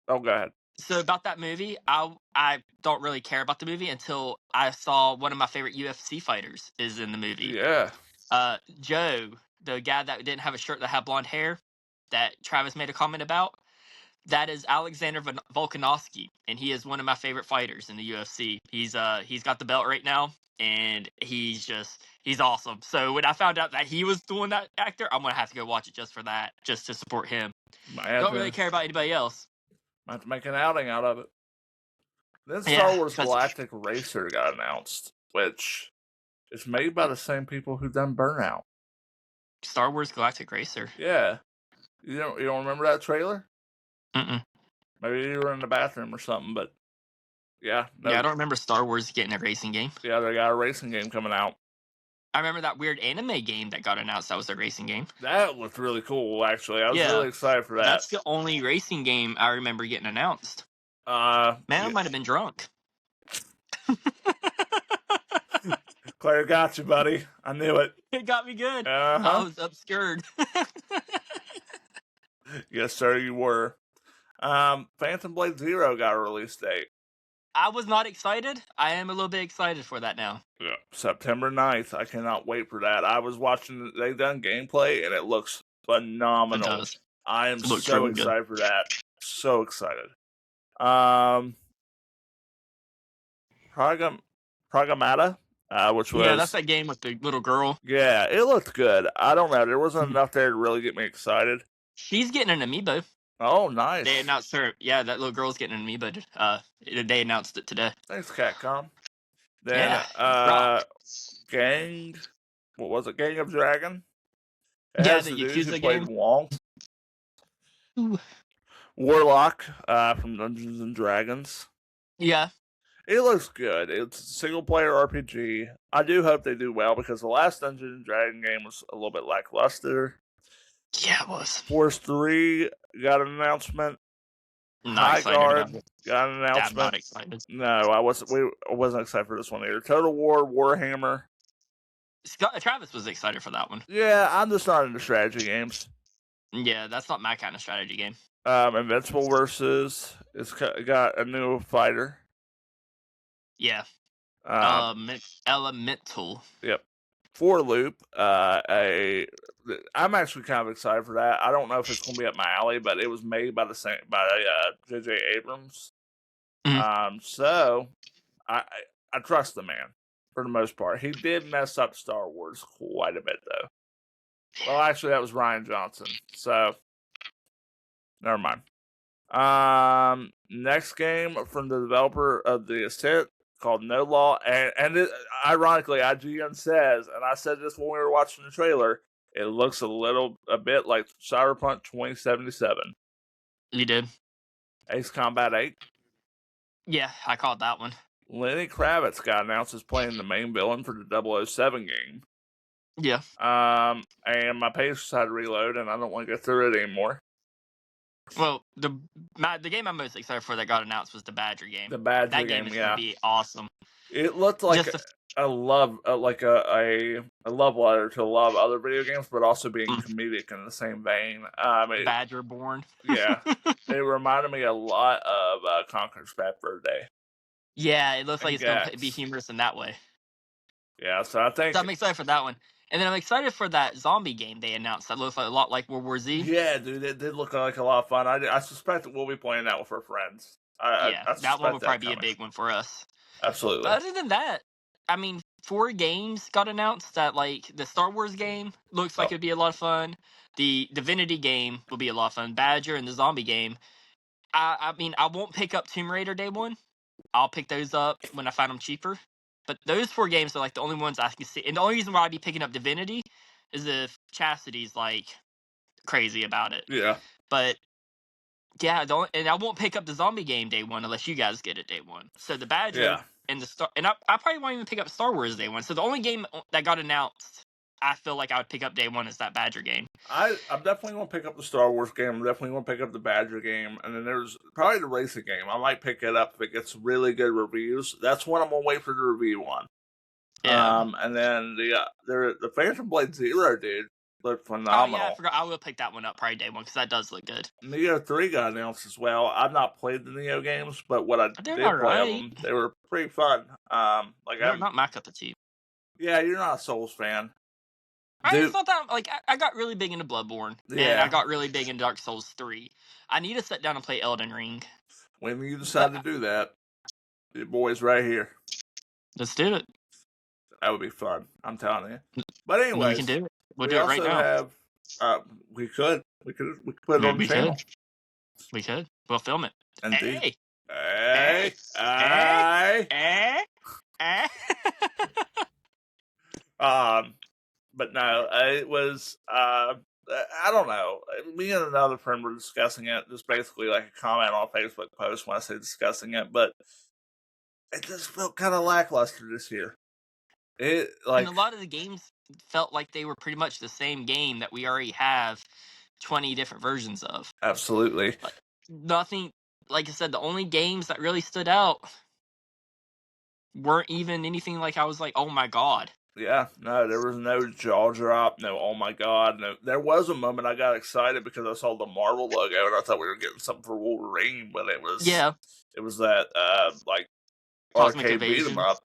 Speaker 1: Oh, go ahead.
Speaker 2: So about that movie, I don't really care about the movie until I saw one of my favorite UFC fighters is in the movie.
Speaker 1: Yeah,
Speaker 2: Joe, the guy that didn't have a shirt that had blonde hair, that Travis made a comment about. That is Alexander Volkanovski, and he is one of my favorite fighters in the UFC. He's got the belt right now, and he's awesome. So when I found out that he was doing that actor, I'm gonna have to go watch it just for that, just to support him.
Speaker 1: might have
Speaker 2: Don't
Speaker 1: to,
Speaker 2: really care about anybody else.
Speaker 1: might have to make an outing out of it. Then
Speaker 2: Yeah,
Speaker 1: Star Wars
Speaker 2: because
Speaker 1: Galactic Racer got announced, which is made by the same people who done Burnout.
Speaker 2: Star Wars Galactic Racer.
Speaker 1: Yeah, you don't remember that trailer?
Speaker 2: Mm-mm.
Speaker 1: Maybe you were in the bathroom or something, but yeah,
Speaker 2: Yeah,
Speaker 1: no,
Speaker 2: I don't remember Star Wars getting a racing game.
Speaker 1: yeah, they got a racing game coming out.
Speaker 2: I remember that weird anime game that got announced. That was a racing game.
Speaker 1: That looked really cool, actually. I was
Speaker 2: Yeah,
Speaker 1: really excited for that.
Speaker 2: that's the only racing game I remember getting announced.
Speaker 1: Uh,
Speaker 2: Man, I
Speaker 1: yeah.
Speaker 2: might have been drunk.
Speaker 1: Claire got you, buddy. I knew it.
Speaker 2: It got me good.
Speaker 1: Uh
Speaker 2: I
Speaker 1: huh.
Speaker 2: was obscured.
Speaker 1: Yes, sir, you were. Phantom Blade Zero got a release date.
Speaker 2: I was not excited. I am a little bit excited for that now.
Speaker 1: Yeah, September 9th. I cannot wait for that. I was watching, they done gameplay, and it looks
Speaker 2: It
Speaker 1: phenomenal.
Speaker 2: does.
Speaker 1: I am
Speaker 2: It looks
Speaker 1: so
Speaker 2: really good.
Speaker 1: excited for that. So excited. Um, Pragamata, which was
Speaker 2: Yeah, that's that game with the little girl.
Speaker 1: yeah, it looked good. I don't know, there wasn't enough there to really get me excited.
Speaker 2: She's getting an amiibo.
Speaker 1: Oh, nice.
Speaker 2: They announced her. Yeah, that little girl's getting an amiibo. They announced it today.
Speaker 1: Thanks, Catcom. Then,
Speaker 2: Yeah, rock.
Speaker 1: Gang, what was it? Gang of Dragon. It
Speaker 2: Yeah,
Speaker 1: has
Speaker 2: the
Speaker 1: the dudes who
Speaker 2: Yakuza
Speaker 1: played
Speaker 2: game.
Speaker 1: Wong.
Speaker 2: Ooh.
Speaker 1: Warlock, from Dungeons and Dragons.
Speaker 2: Yeah,
Speaker 1: It looks good. It's a single player RPG. I do hope they do well because the last Dungeons and Dragon game was a little bit lackluster.
Speaker 2: yeah, it was.
Speaker 1: Force 3 got an announcement.
Speaker 2: I'm not
Speaker 1: High
Speaker 2: excited
Speaker 1: Guard
Speaker 2: about it.
Speaker 1: got an
Speaker 2: I'm not
Speaker 1: announcement.
Speaker 2: excited.
Speaker 1: No, I wasn't excited for this one either. Total War, Warhammer.
Speaker 2: Travis was excited for that one.
Speaker 1: Yeah, I'm just not into strategy games.
Speaker 2: Yeah, that's not my kind of strategy game.
Speaker 1: Invincible versus it's got a new fighter.
Speaker 2: Yeah.
Speaker 1: Um,
Speaker 2: Elemental.
Speaker 1: Yep. For Loop. I'm actually kind of excited for that. I don't know if it's going to be up my alley, but it was made by J.J. Abrams. So I trust the man for the most part. He did mess up Star Wars quite a bit though. Well, actually, that was Ryan Johnson. So never mind. Next game from the developer of the Ascent called No Law, and ironically, IGN says, and I said this when we were watching the trailer, it looks a bit like Cyberpunk 2077.
Speaker 2: You did?
Speaker 1: Ace Combat 8.
Speaker 2: Yeah, I called that one.
Speaker 1: Lenny Kravitz got announced as playing the main villain for the 007 game.
Speaker 2: Yeah.
Speaker 1: And my page decided to reload, and I don't want to go through it anymore.
Speaker 2: Well, the game I'm most excited for that got announced was the Badger game.
Speaker 1: The Badger
Speaker 2: that game is gonna be awesome.
Speaker 1: It looked like a love letter to a lot of other video games, but also being comedic in the same vein.
Speaker 2: Badger Born.
Speaker 1: Yeah, it reminded me a lot of Conker's Bad Fur Day.
Speaker 2: Yeah, it looks like it's gonna be humorous in that way.
Speaker 1: Yeah, so I'm
Speaker 2: excited for that one. And then I'm excited for that zombie game they announced that looks like a lot like World War Z.
Speaker 1: Yeah, dude, it did look like a lot of fun. I suspect that we'll be playing that with our friends.
Speaker 2: That one will probably be a big one for us.
Speaker 1: Absolutely.
Speaker 2: But other than that, I mean, 4 games got announced that, like, the Star Wars game looks like it'd be a lot of fun. The Divinity game will be a lot of fun. Badger and the zombie game. I mean, I won't pick up Tomb Raider day one. I'll pick those up when I find them cheaper. But those 4 games are like the only ones I can see. And the only reason why I'd be picking up Divinity is if Chastity's like crazy about it.
Speaker 1: Yeah.
Speaker 2: But yeah, and I won't pick up the zombie game day one unless you guys get it day one. So the Badger and the Star, and I probably won't even pick up Star Wars day one. So the only game that got announced, I feel like I would pick up day one is that Badger game.
Speaker 1: I'm definitely going to pick up the Star Wars game. I'm definitely going to pick up the Badger game. And then there's probably the racing game. I might pick it up if it gets really good reviews. That's what I'm going to wait for the review on.
Speaker 2: Yeah.
Speaker 1: And then the Phantom Blade Zero, dude. looked
Speaker 2: Oh yeah, I
Speaker 1: phenomenal.
Speaker 2: forgot. I will pick that one up probably day one because that does look good.
Speaker 1: Neo 3 got announced as well. I've not played the Neo games, but what I
Speaker 2: They're all
Speaker 1: did play of
Speaker 2: right.
Speaker 1: them, they were pretty fun.
Speaker 2: They're not my cup of tea.
Speaker 1: Yeah, you're not a Souls fan,
Speaker 2: It's
Speaker 1: dude.
Speaker 2: not that like I got really big into Bloodborne and I
Speaker 1: Yeah,
Speaker 2: got really big into Dark Souls 3. I need to sit down and play Elden Ring,
Speaker 1: when you
Speaker 2: but
Speaker 1: decide to do that, your boy's right here.
Speaker 2: let's do it.
Speaker 1: That would be fun. I'm telling you. But
Speaker 2: We can
Speaker 1: anyways,
Speaker 2: do it. We'll
Speaker 1: we
Speaker 2: do it right
Speaker 1: also
Speaker 2: now.
Speaker 1: have. We could put it on the
Speaker 2: We could.
Speaker 1: channel.
Speaker 2: We could. We'll film it.
Speaker 1: Indeed.
Speaker 2: Hey, hey,
Speaker 1: Hey,
Speaker 2: hey,
Speaker 1: hey.
Speaker 2: hey, hey.
Speaker 1: Um, but no, it was. I don't know. Me and another friend were discussing it. Just basically like a comment on a Facebook post when I say discussing it, but it just felt kind of lackluster this year. It
Speaker 2: And
Speaker 1: like
Speaker 2: a lot of the games felt like they were pretty much the same game that we already have 20 different versions of.
Speaker 1: absolutely.
Speaker 2: Like nothing. Like I said, the only games that really stood out weren't even anything like I was like, oh my god.
Speaker 1: Yeah, no, there was no jaw drop, no oh my god, no. There was a moment I got excited because I saw the Marvel logo and I thought we were getting something for Wolverine, but
Speaker 2: Yeah,
Speaker 1: it was that like
Speaker 2: Cosmic
Speaker 1: arcade beat 'em
Speaker 2: Invasion.
Speaker 1: up.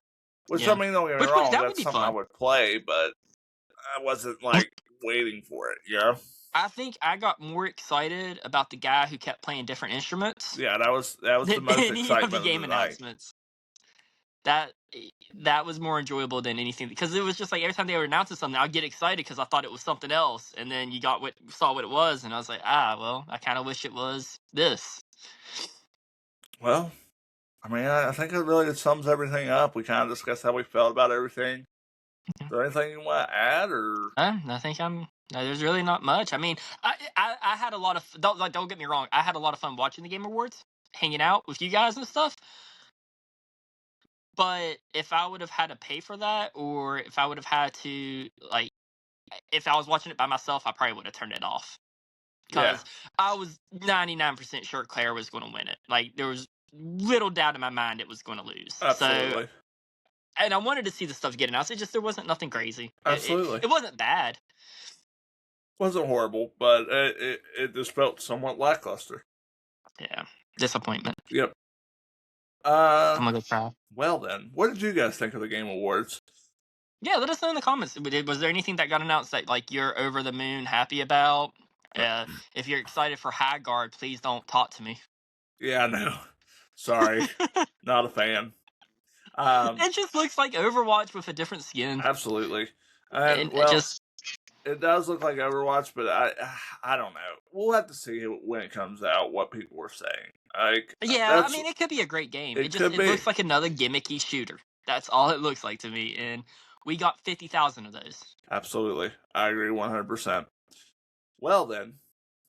Speaker 1: Which I
Speaker 2: Yeah,
Speaker 1: mean, don't get me
Speaker 2: which would
Speaker 1: wrong,
Speaker 2: that would
Speaker 1: that's
Speaker 2: be
Speaker 1: something I
Speaker 2: fun.
Speaker 1: would play, but I wasn't like waiting for it. You know?
Speaker 2: I think I got more excited about the guy who kept playing different instruments
Speaker 1: Yeah, that was the
Speaker 2: than
Speaker 1: most
Speaker 2: any of the
Speaker 1: excitement of
Speaker 2: game
Speaker 1: the night.
Speaker 2: announcements. That that was more enjoyable than anything because it was just like every time they were announcing something, I'd get excited because I thought it was something else, and then you saw what it was, and I was like, well, I kind of wish it was this.
Speaker 1: Well, I mean, I think it really sums everything up. We kind of discussed how we felt about everything. Is there anything you want to add, or
Speaker 2: I think I'm. There's really not much. I mean, I had a lot of don't get me wrong. I had a lot of fun watching the Game Awards, hanging out with you guys and stuff. But if I would have had to pay for that, or if I would have had to like, if I was watching it by myself, I probably would have turned it off
Speaker 1: yeah,
Speaker 2: because I was 99% sure Claire was going to win it. Like there was little doubt in my mind it was going to lose. So,
Speaker 1: absolutely,
Speaker 2: and I wanted to see the stuff get announced. It just there wasn't nothing crazy.
Speaker 1: absolutely.
Speaker 2: It wasn't bad.
Speaker 1: Wasn't horrible, but it just felt somewhat lackluster.
Speaker 2: Yeah, disappointment.
Speaker 1: Yep.
Speaker 2: I'm gonna go cry.
Speaker 1: Well then, what did you guys think of the Game Awards?
Speaker 2: Yeah, let us know in the comments. Was there anything that got announced that like you're over the moon happy about? If you're excited for High Guard, please don't talk to me.
Speaker 1: Yeah, no, sorry, not a fan.
Speaker 2: It just looks like Overwatch with a different skin,
Speaker 1: Absolutely, and
Speaker 2: and it
Speaker 1: well,
Speaker 2: just
Speaker 1: it does look like Overwatch, but I don't know. We'll have to see when it comes out what people are saying. Like
Speaker 2: yeah. I
Speaker 1: that's
Speaker 2: mean, it could be a great game.
Speaker 1: it could
Speaker 2: It
Speaker 1: be
Speaker 2: looks like another gimmicky shooter. That's all it looks like to me, and we got 50,000 of those.
Speaker 1: absolutely. I agree 100%. Well then,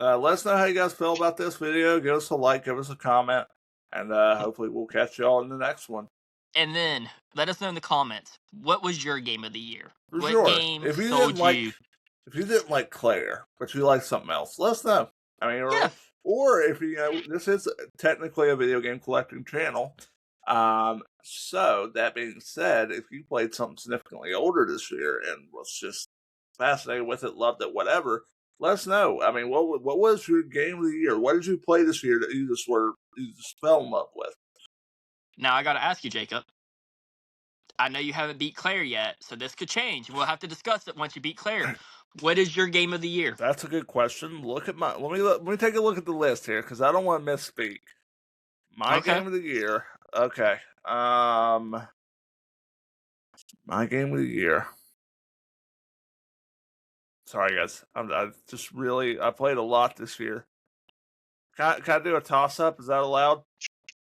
Speaker 1: let us know how you guys feel about this video. Give us a like, give us a comment, and hopefully we'll catch y'all in the next one.
Speaker 2: And then let us know in the comments what was your game of the year.
Speaker 1: For
Speaker 2: What
Speaker 1: sure.
Speaker 2: game sold you?
Speaker 1: If you didn't like Claire, but you like something else, let us know. I mean,
Speaker 2: Yeah,
Speaker 1: or if you know, this is technically a video game collecting channel. So that being said, if you played something significantly older this year and was just fascinated with it, loved it, whatever, let us know. I mean, what was your game of the year? What did you play this year that you just fell in love with?
Speaker 2: now I got to ask you, Jacob. I know you haven't beat Claire yet, so this could change. We'll have to discuss it once you beat Claire. What is your game of the year?
Speaker 1: That's a good question. Look at my let me take a look at the list here because I don't want to misspeak. My
Speaker 2: Okay.
Speaker 1: game of the year. Okay. My game of the year. Sorry, guys. I just really I played a lot this year. Can I do a toss up? Is that allowed?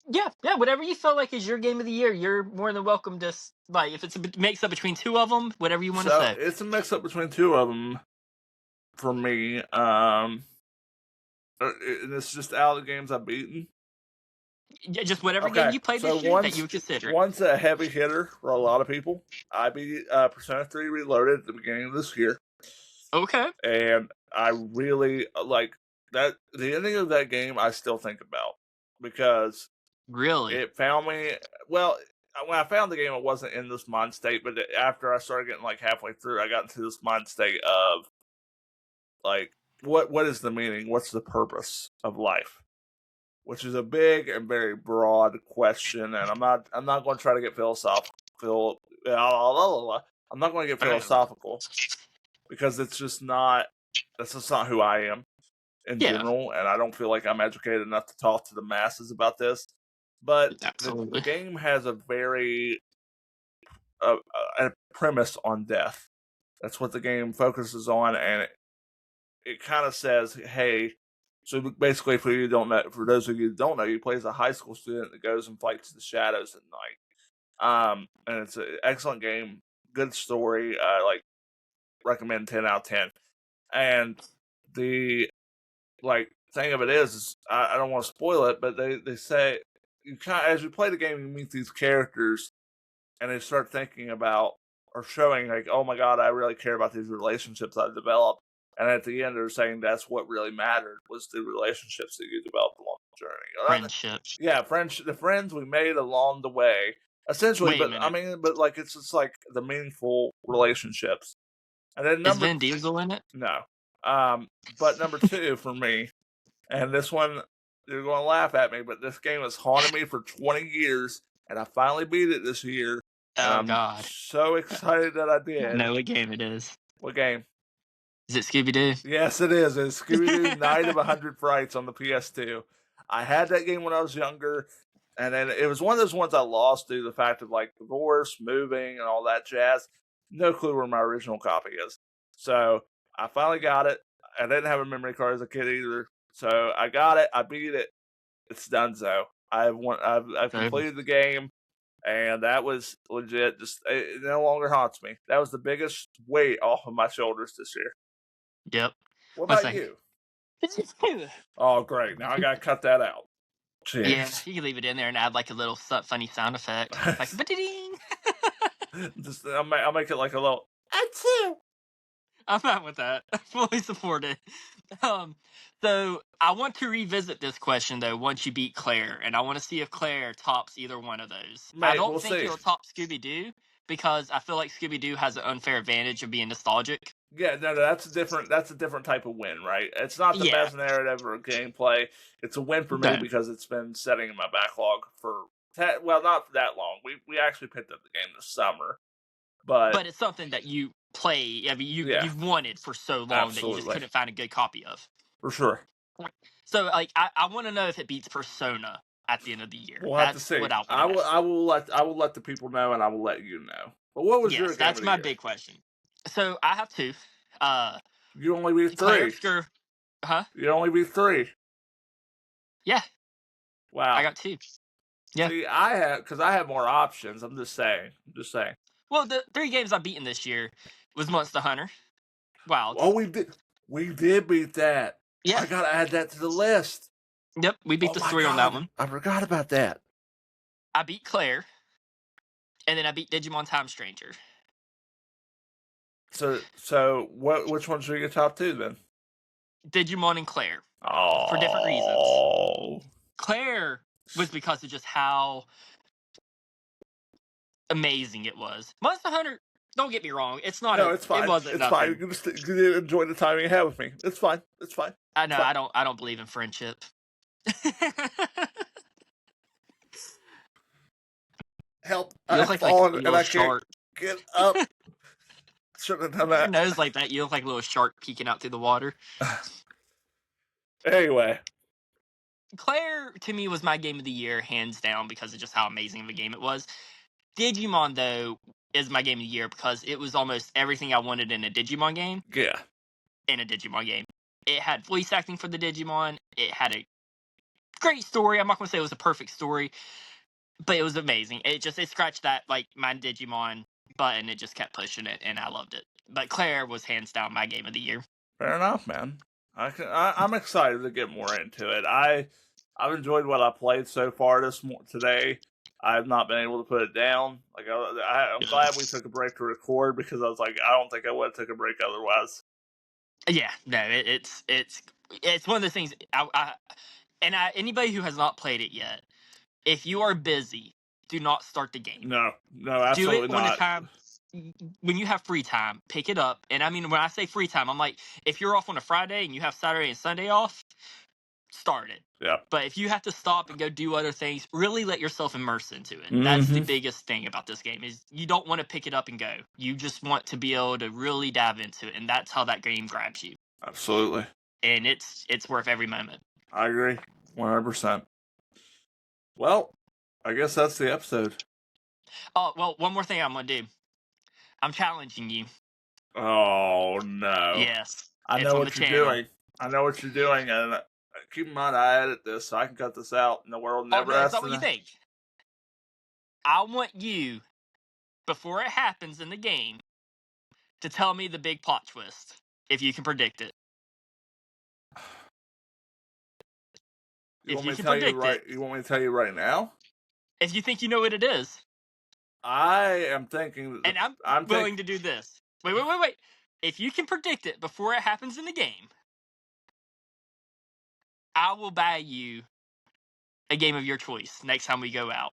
Speaker 2: Yeah. Whatever you feel like is your game of the year, you're more than welcome to. Like, if it's a mix up between two of them, whatever you want to
Speaker 1: So
Speaker 2: say.
Speaker 1: it's a mix up between two of them for me. And it's just out of the games I've beaten.
Speaker 2: Yeah, just whatever game
Speaker 1: Okay,
Speaker 2: you played
Speaker 1: so
Speaker 2: this year that you would consider it.
Speaker 1: one's a heavy hitter for a lot of people. I beat Persona 3 Reloaded at the beginning of this year.
Speaker 2: Okay.
Speaker 1: And I really like that. The ending of that game, I still think about because
Speaker 2: Really?
Speaker 1: it found me. Well, when I found the game, I wasn't in this mind state, but after I started getting like halfway through, I got into this mind state of like what is the meaning? What's the purpose of life? Which is a big and very broad question, and I'm not going to try to get philosophical. I'm not going to get philosophical because it's just not. That's just not who I am in
Speaker 2: Yeah,
Speaker 1: general, and I don't feel like I'm educated enough to talk to the masses about this. But the
Speaker 2: absolutely.
Speaker 1: game has a very a premise on death. That's what the game focuses on, and it kind of says, "Hey." So basically, for those of you who don't know, he plays a high school student that goes and fights the shadows at night. And it's an excellent game, good story. Like recommend 10 out of 10. And the thing of it is I don't want to spoil it, but they say you kind of, as you play the game, you meet these characters, and they start thinking about or showing like, oh my god, I really care about these relationships I've developed. And at the end, they're saying that's what really mattered was the relationships that you developed along the journey.
Speaker 2: Friendship.
Speaker 1: Yeah, the friends we made along the way, essentially.
Speaker 2: Wait a
Speaker 1: But I
Speaker 2: minute.
Speaker 1: mean, but like it's just like the meaningful relationships. And then
Speaker 2: Is Vin Diesel in it?
Speaker 1: no, but number two for me, and this one you're going to laugh at me, but this game has haunted me for 20 years, and I finally beat it this year, and
Speaker 2: Oh
Speaker 1: I'm
Speaker 2: God.
Speaker 1: so excited that I
Speaker 2: I
Speaker 1: did.
Speaker 2: know what game it is.
Speaker 1: What game?
Speaker 2: Is it Scooby Doo?
Speaker 1: Yes, it is. It's Scooby Doo Night of 100 Frights on the PS2. I had that game when I was younger, and then it was one of those ones I lost due to the fact of like divorce, moving, and all that jazz. No clue where my original copy is. So I finally got it. I didn't have a memory card as a kid either. So I got it. I beat it. It's done. So I've completed the game, and that was legit. Just it no longer haunts me. That was the biggest weight off of my shoulders this year.
Speaker 2: Yep.
Speaker 1: What
Speaker 2: One
Speaker 1: about
Speaker 2: second.
Speaker 1: you? Oh, gregreat. Now I got to cut that out.
Speaker 2: Yeah,
Speaker 1: Jeez.
Speaker 2: you can leave it in there and add like a little funny sound effect, like ba-ding.
Speaker 1: Just, I'll make it like a little. Achoo!
Speaker 2: I'm fine with that. I fully support it. Um, so I want to revisit this question though once you beat Claire, and I want to see if Claire tops either one of those. I
Speaker 1: Mate,
Speaker 2: don't
Speaker 1: we'll
Speaker 2: think
Speaker 1: see.
Speaker 2: it'll top Scooby Doo because I feel like Scooby Doo has an unfair advantage of being nostalgic.
Speaker 1: Yeah, no, that's a different. That's a different type of win, right? It's not the
Speaker 2: Yeah,
Speaker 1: best narrative or gameplay. It's a win for me
Speaker 2: no,
Speaker 1: because it's been setting in my backlog for well, not for that long. We actually picked up the game this summer, but
Speaker 2: but it's something that you play. I mean,
Speaker 1: yeah,
Speaker 2: you've wanted for so long that you just
Speaker 1: absolutely,
Speaker 2: couldn't find a good copy of.
Speaker 1: for sure.
Speaker 2: So, like, I want to know if it beats Persona at the end of the year.
Speaker 1: We'll have to
Speaker 2: That's
Speaker 1: see.
Speaker 2: what I want to know.
Speaker 1: I will let the people know, and I will let you know. But what was your
Speaker 2: Yes,
Speaker 1: game
Speaker 2: that's
Speaker 1: of the
Speaker 2: my
Speaker 1: year?
Speaker 2: big question. So I have two. Uh,
Speaker 1: You only beat
Speaker 2: Claire
Speaker 1: three.
Speaker 2: Obscur. Huh?
Speaker 1: You only beat three.
Speaker 2: Yeah, I
Speaker 1: Wow.
Speaker 2: got two. Yeah.
Speaker 1: See, I have more options. I'm just saying. I'm just saying.
Speaker 2: Well, the three games I've beaten this year was Monster Hunter,
Speaker 1: Oh,
Speaker 2: Wilds.
Speaker 1: we did beat that.
Speaker 2: Yeah.
Speaker 1: I gotta add that to the list.
Speaker 2: Yep, we beat
Speaker 1: Oh
Speaker 2: the
Speaker 1: my
Speaker 2: story on that
Speaker 1: god,
Speaker 2: one.
Speaker 1: I forgot about that.
Speaker 2: I beat Claire, and then I beat Digimon Time Stranger.
Speaker 1: So what? Which ones are your top two then?
Speaker 2: Digimon and Claire for different reasons.
Speaker 1: Oh,
Speaker 2: Claire was because of just how amazing it was. Monster Hunter, don't get me wrong, it's not
Speaker 1: no,
Speaker 2: a.
Speaker 1: it's
Speaker 2: It
Speaker 1: fine.
Speaker 2: wasn't
Speaker 1: It's fine.
Speaker 2: nothing.
Speaker 1: You can just enjoy the time you have with me. It's fine. It's fine.
Speaker 2: I
Speaker 1: It's
Speaker 2: know
Speaker 1: fine.
Speaker 2: I don't believe in friendship.
Speaker 1: Help!
Speaker 2: You
Speaker 1: I
Speaker 2: look
Speaker 1: have
Speaker 2: like a
Speaker 1: fallen and
Speaker 2: little
Speaker 1: I can't
Speaker 2: shark.
Speaker 1: get up. Shouldn't have
Speaker 2: Your
Speaker 1: done
Speaker 2: nose like that, you look like a little shark peeking out through the water.
Speaker 1: that. Anyway,
Speaker 2: Claire to me was my game of the year, hands down, because of just how amazing of a game it was. Digimon though is my game of the year because it was almost everything I wanted in a Digimon game.
Speaker 1: yeah,
Speaker 2: It had voice acting for the Digimon. It had a great story. I'm not gonna say it was a perfect story, but it was amazing. It scratched that like my Digimon button. It just kept pushing it, and I loved it. But Claire was hands down my game of the year.
Speaker 1: fair enough, man. I'm excited to get more into it. I've enjoyed what I played so far today. I've not been able to put it down. Like I'm glad we took a break to record because I was like, I don't think I would have took a break otherwise.
Speaker 2: Yeah, no, it's one of the things. Anybody who has not played it yet, if you are busy, do not start the game.
Speaker 1: No,
Speaker 2: Do it
Speaker 1: absolutely
Speaker 2: when the
Speaker 1: not.
Speaker 2: time. when you have free time, pick it up. And I mean, when I say free time, I'm like, if you're off on a Friday and you have Saturday and Sunday off, start it.
Speaker 1: Yeah.
Speaker 2: But if you have to stop and go do other things, really let yourself immerse into it. That's the
Speaker 1: Mm-hmm.
Speaker 2: biggest thing about this game is you don't want to pick it up and go. You just want to be able to really dive into it, and that's how that game grabs you.
Speaker 1: Absolutely.
Speaker 2: And it's worth every moment.
Speaker 1: I agree. 100%. Well, I guess that's the episode.
Speaker 2: Oh, well, one more thing I'm going to do. I'm challenging you.
Speaker 1: Oh, no.
Speaker 2: Yes.
Speaker 1: I
Speaker 2: It's
Speaker 1: know
Speaker 2: on
Speaker 1: what
Speaker 2: the
Speaker 1: you're
Speaker 2: channel.
Speaker 1: doing. I know what you're doing, and keep in mind I edit this, so I can cut this out, and the world
Speaker 2: Oh,
Speaker 1: never
Speaker 2: no, it's
Speaker 1: has
Speaker 2: not
Speaker 1: to
Speaker 2: what you
Speaker 1: know.
Speaker 2: think. I want you, before it happens in the game, to tell me the big plot twist, if you can predict it.
Speaker 1: You
Speaker 2: If
Speaker 1: want
Speaker 2: you
Speaker 1: me to
Speaker 2: can
Speaker 1: tell you
Speaker 2: predict
Speaker 1: right?
Speaker 2: it.
Speaker 1: You want me to tell you right now?
Speaker 2: If you think you know what it is.
Speaker 1: I am thinking.
Speaker 2: And I'm willing to do this. Wait. If you can predict it before it happens in the game, I will buy you a game of your choice next time we go out.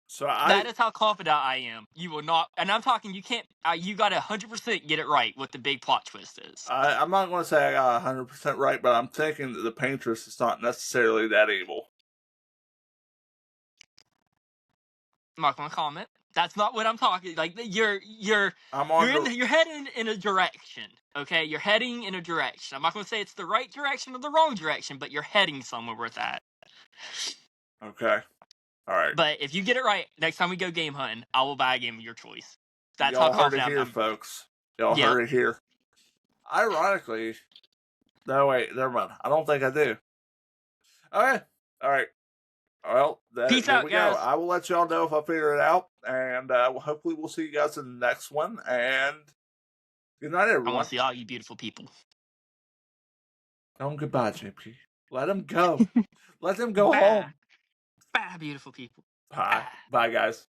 Speaker 1: So
Speaker 2: That is how confident I am. You will not, and I'm talking. You can't. You got to 100% get it right. What the big plot twist is.
Speaker 1: I'm not going to say I got 100% right, but I'm thinking that the paintress is not necessarily that evil.
Speaker 2: I'm not going to comment. That's not what I'm talking. Like you're you're heading in a direction. Okay, you're heading in a direction. I'm not going to say it's the right direction or the wrong direction, but you're heading somewhere with that.
Speaker 1: Okay. All right.
Speaker 2: But if you get it right, next time we go game hunting, I will buy a game of your choice. That's how
Speaker 1: Y'all heard it
Speaker 2: confident
Speaker 1: here,
Speaker 2: I'm.
Speaker 1: folks. Y'all
Speaker 2: Yep.
Speaker 1: heard it here. Ironically, no, wait, never mind. I don't think I do. Okay. All right. Well,
Speaker 2: Peace
Speaker 1: there
Speaker 2: out,
Speaker 1: we
Speaker 2: guys.
Speaker 1: go. I will let y'all know if I figure it out, and hopefully we'll see you guys in the next one. And good night,
Speaker 2: I
Speaker 1: everyone.
Speaker 2: want to see all you beautiful people.
Speaker 1: Tell them goodbye, JP. Let them go. Let them go
Speaker 2: Bye.
Speaker 1: home.
Speaker 2: Bye, beautiful people.
Speaker 1: Bye.
Speaker 2: Bye.
Speaker 1: Bye, guys.